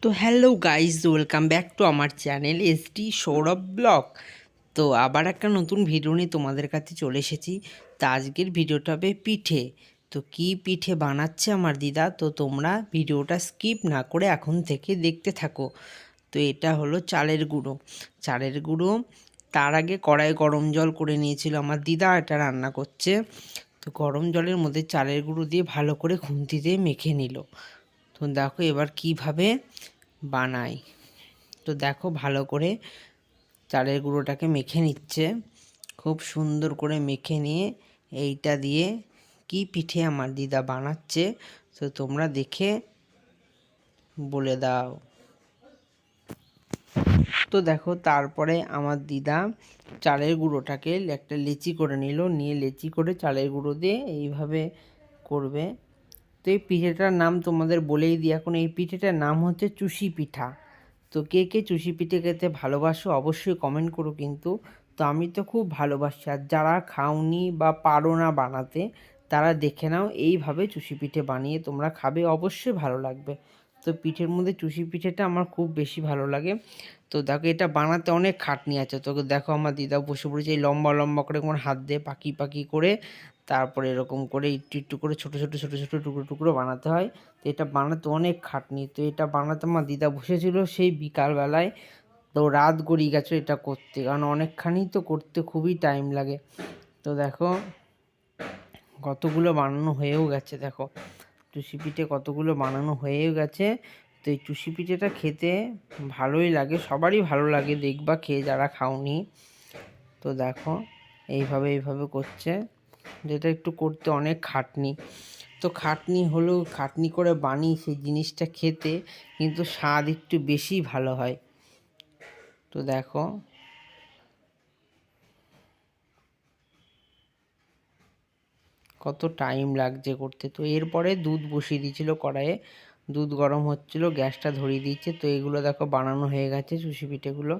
তো hello guys, welcome back to আমার channel SD Sourav blog. তো আবার একটা নতুন ভিডিও নিয়ে তোমাদের কাছে চলে এসেছি। তো আজকের ভিডিওটা হবে পিঠে। তো কি পিঠে বানাচ্ছে আমার দিদা, তো তোমরা ভিডিওটা স্কিপ না করে এখন থেকে দেখতে থাকো। তো এটা হলো চালের গুঁড়ো। তার আগে কড়াই গরম জল করে নিয়েছিল আমার দিদা, এটা রান্না করছে। তো গরম জলের মধ্যে চালের গুঁড়ো দিয়ে ভালো করে খুন্তি দিয়ে মেখে নিল। তো দেখো এবার কিভাবে বানাই। তো দেখো ভালো করে চালের গুঁড়োটাকে মেখে নিচ্ছে, খুব সুন্দর করে মেখে নিয়ে এইটা দিয়ে কি পিঠে আমার দিদা বানাচ্ছে, তো তোমরা দেখে বলে দাও। তো দেখো তারপরে আমার দিদা চালের গুঁড়োটাকে একটা লেচি করে নিয়ে লেচি করে চালের গুঁড়ো দিয়ে এইভাবে করবে। তো এই পিঠেটার নাম তোমাদের বলেই দিই, এখন এই পিঠেটার নাম হচ্ছে চুষি পিঠা। তো কে কে চুষি পিঠে খেতে ভালোবাসো অবশ্যই কমেন্ট করো কিন্তু। তো আমি তো খুব ভালোবাসি, আর যারা খাওনি বা পারো না বানাতে তারা দেখে নাও, এইভাবে চুষি পিঠে বানিয়ে তোমরা খাবে, অবশ্যই ভালো লাগবে। তো পিঠের মধ্যে চুষি পিঠেটা আমার খুব বেশি ভালো লাগে। তো দেখো এটা বানাতে অনেক খাটনি আছে। তো দেখো আমার দিদা বসে পড়েছে এই লম্বা লম্বা করে কোন হাত দিয়ে পাকি পাকি করে, তারপরে এরকম করে একটু একটু করে ছোটো ছোটো ছোটো ছোটো টুকরো টুকরো বানাতে হয়। তো এটা বানাতে অনেক খাটনি। তো এটা বানাতে আমার দিদা বসেছিল সেই বিকালবেলায়, তো রাত গড়িয়ে গেছে এটা করতে, কারণ অনেকখানি তো করতে খুবই টাইম লাগে। তো দেখো কতগুলো বানানো হয়েও গেছে, দেখো চুষি পিঠে কতগুলো বানানো হয়েও গেছে। তো এই চুষি পিঠেটা খেতে ভালোই লাগে, সবারই ভালো লাগে, দেখবা খেয়ে যারা খাওনি। তো দেখো এইভাবে করছে, যেটা একটু করতে অনেক খাটনি। তো খাটনি হলেও খাটনি করে বানিয়ে সেই জিনিসটা খেতে কিন্তু স্বাদ একটু বেশি ভালো হয়। তো দেখো কত টাইম লাগছে করতে। তো এরপরে দুধ বসিয়ে দিয়েছিল কড়াইয়ে, দুধ গরম হচ্ছিল, গ্যাসটা ধরিয়ে দিয়েছে। তো এগুলো দেখো বানানো হয়ে গেছে, চুষি পিঠেগুলো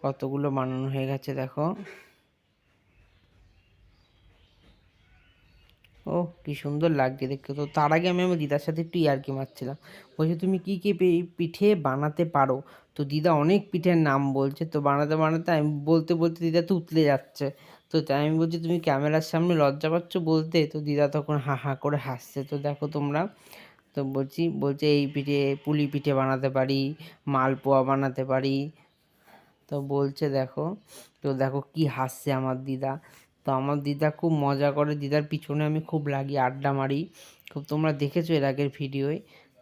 কতগুলো বানানো হয়ে গেছে দেখো। ও কি সুন্দর লাগছে দেখতে। তো তার আগে আমি আমার দিদার সাথে একটু ইয়ার্কি মারছিলাম, বলছি তুমি কী কী পিঠে বানাতে পারো। তো দিদা অনেক পিঠের নাম বলছে, তো বানাতে বানাতে আমি বলতে বলতে দিদা তো উতলে যাচ্ছে। তো তাই আমি বলছি তুমি ক্যামেরার সামনে লজ্জা পাচ্ছ বলতে, তো দিদা তখন হা হা করে হাসছে। তো দেখো তোমরা, তো বলছে এই পিঠে পুলি পিঠে বানাতে পারি, মালপোয়া বানাতে পারি। তো বলছে দেখো, তো দেখো কি হাসছে আমার দিদা। তো আমার দিদা খুব মজা করে, দিদার পিছনে আমি খুব লাগি, আড্ডা মারি খুব, তোমরা দেখেছো এর আগের ভিডিওয়।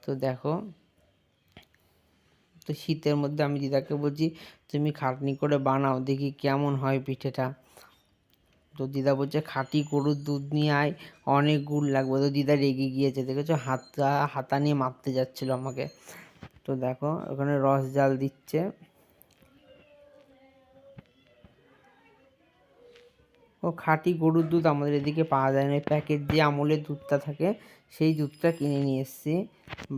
তো দেখো, তো শীতের মধ্যে আমি দিদাকে বলছি তুমি খাটনি করে বানাও দেখি কেমন হয় পিঠেটা। তো দিদা বলছে খাঁটি গরুর দুধ নিয়ে আয়, অনেক গুড় লাগবে। তো দিদা রেগে গিয়েছে, দেখেছো হাতা নিয়ে মারতে যাচ্ছিলো আমাকে। তো দেখো ওখানে রস জাল দিচ্ছে। ও খাঁটি গরুর দুধ আমাদের এদিকে পাওয়া যায় না, প্যাকেট যে আমুলের দুধটা থাকে সেই দুধটা কিনে নিয়ে এসেছি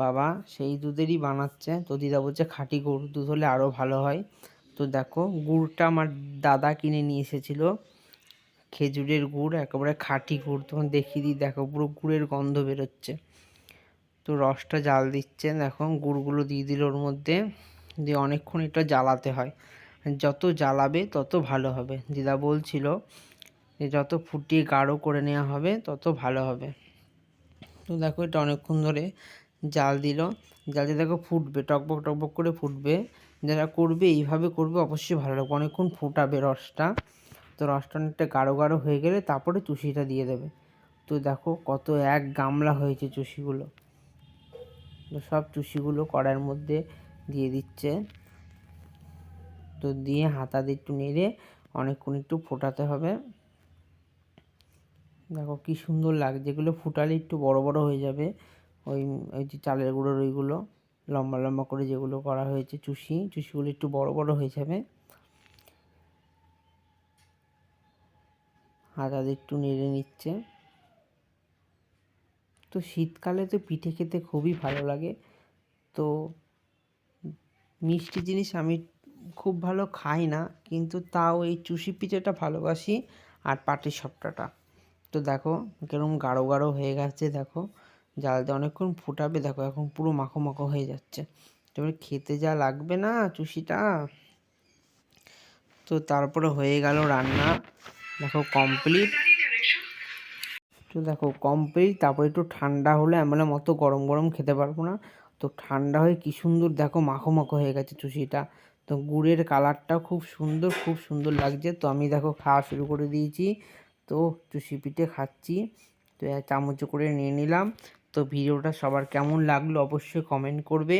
বাবা, সেই দুধেরই বানাচ্ছে। তো দিদা বলছে খাঁটি গরুর দুধ হলে আরও ভালো হয়। তো দেখো গুড়টা আমার দাদা কিনে নিয়ে এসেছিলো, খেজুরের গুড়, একেবারে খাঁটি গুড়। তখন দেখিয়ে দিই, দেখো পুরো গুড়ের গন্ধ বেরোচ্ছে। তো রসটা জাল দিচ্ছে, দেখো গুড়গুলো দিয়ে দিল ওর মধ্যে, দিয়ে অনেকক্ষণ এটা জ্বালাতে হয়, যত জ্বালাবে তত ভালো হবে। দিদা বলছিল যে যত ফুটিয়ে গাঢ় করে নেওয়া হবে তত ভালো হবে। তো দেখো এটা অনেকক্ষণ ধরে জাল দিল, জাল দিয়ে দেখো ফুটবে, টকবক টকবক করে ফুটবে। যারা করবে এইভাবে করবে অবশ্যই ভালো লাগবে, অনেকক্ষণ ফোটাবে রসটা। তো রসটা অনেকটা গাঢ় গাঢ় হয়ে গেলে তারপরে চুষিটা দিয়ে দেবে। তো দেখো কত এক গামলা হয়েছে চুষিগুলো। তো সব চুষিগুলো কড়াইয়ের মধ্যে দিয়ে দিচ্ছে। তো দিয়ে হাতা দিয়ে একটু নেড়ে অনেকক্ষণ একটু ফোটাতে হবে। দেখো কি সুন্দর লাগছে, যেগুলো ফুটালে একটু বড় বড় হয়ে যাবে, ওই ওই যে চালের গুঁড়োর ওইগুলো লম্বা লম্বা করে যেগুলো করা হয়েছে চুষিগুলো একটু বড় বড় হয়ে যাবে। হাতা দিয়ে একটু নেড়ে নিচ্ছে। তো শীতকালে তো পিঠে খেতে খুবই ভালো লাগে। তো মিষ্টি জিনিস আমি খুব ভালো খাই না, কিন্তু তাও এই চুষি পিঠেটা ভালোবাসি, আর পাটিসাপটাটা। তো দেখো কিরকম গাঢ় গাঢ় হয়ে গেছে দেখো। জাল দিয়ে অনেকক্ষণ ফোটাবে। দেখো এখন পুরো মাখো মাখো হয়ে যাচ্ছে, এবার খেতে যা লাগবে না চুষিটা। তো তারপরে হয়ে গেল রান্না, দেখো কমপ্লিট। তো দেখো কমপ্লিট। তারপরে একটু ঠান্ডা হলে আমি বললাম অত গরম গরম খেতে পারবো না, তো ঠান্ডা হয়ে কি সুন্দর দেখো মাখো মাখো হয়ে গেছে চুষিটা। তো গুড়ের কালারটাও খুব সুন্দর, খুব সুন্দর লাগছে। তো আমি দেখো খাওয়া শুরু করে দিয়েছি। তো চুষি পিঠে খাচ্ছি, তো চামচে করে নিয়ে নিলাম। তো ভিডিওটা সবার কেমন লাগলো অবশ্যই কমেন্ট করবে।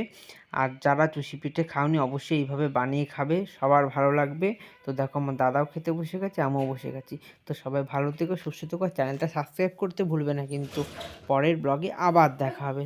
আর যারা চুষি পিঠে খাওনি অবশ্যই এইভাবে বানিয়ে খাবে, সবার ভালো লাগবে। তো দেখো আমার দাদাও খেতে বসে গেছে, আমিও বসে গেছি। তো সবাই ভালো থেকো, সুস্থ থেকো, চ্যানেলটা সাবস্ক্রাইব করতে ভুলবে না কিন্তু। পরের ব্লগে আবার দেখা হবে।